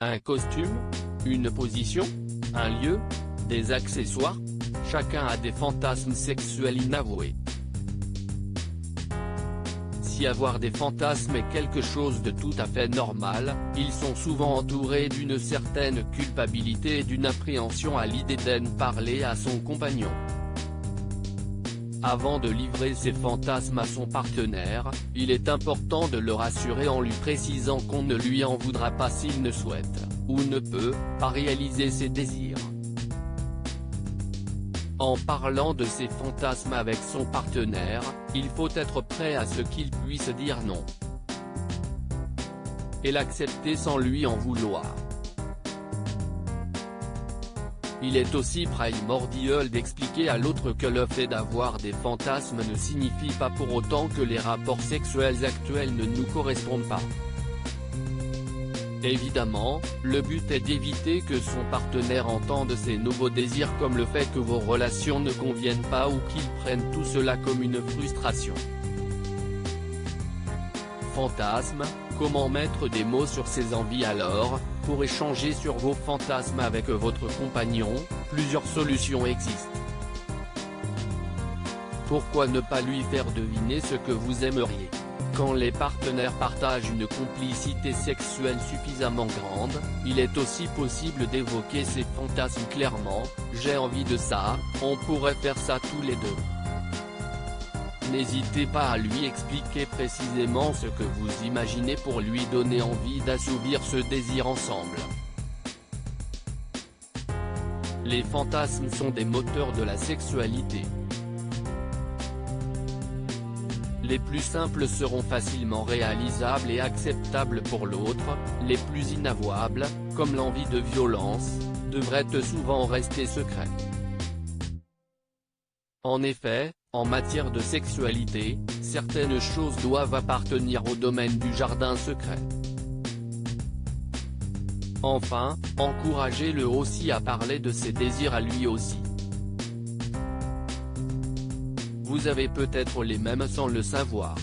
Un costume? Une position? Un lieu? Des accessoires? Chacun a des fantasmes sexuels inavoués. Si avoir des fantasmes est quelque chose de tout à fait normal, ils sont souvent entourés d'une certaine culpabilité et d'une appréhension à l'idée d'en parler à son compagnon. Avant de livrer ses fantasmes à son partenaire, il est important de le rassurer en lui précisant qu'on ne lui en voudra pas s'il ne souhaite, ou ne peut, pas réaliser ses désirs. En parlant de ses fantasmes avec son partenaire, il faut être prêt à ce qu'il puisse dire non. Et l'accepter sans lui en vouloir. Il est aussi primordial d'expliquer à l'autre que le fait d'avoir des fantasmes ne signifie pas pour autant que les rapports sexuels actuels ne nous correspondent pas. Évidemment, le but est d'éviter que son partenaire entende ses nouveaux désirs comme le fait que vos relations ne conviennent pas ou qu'il prenne tout cela comme une frustration. Fantasme, comment mettre des mots sur ses envies alors? Pour échanger sur vos fantasmes avec votre compagnon, plusieurs solutions existent. Pourquoi ne pas lui faire deviner ce que vous aimeriez? Quand les partenaires partagent une complicité sexuelle suffisamment grande, il est aussi possible d'évoquer ses fantasmes clairement. J'ai envie de ça, on pourrait faire ça tous les deux. N'hésitez pas à lui expliquer précisément ce que vous imaginez pour lui donner envie d'assouvir ce désir ensemble. Les fantasmes sont des moteurs de la sexualité. Les plus simples seront facilement réalisables et acceptables pour l'autre, les plus inavouables, comme l'envie de violence, devraient souvent rester secrets. En effet, en matière de sexualité, certaines choses doivent appartenir au domaine du jardin secret. Enfin, encouragez-le aussi à parler de ses désirs à lui aussi. Vous avez peut-être les mêmes sans le savoir.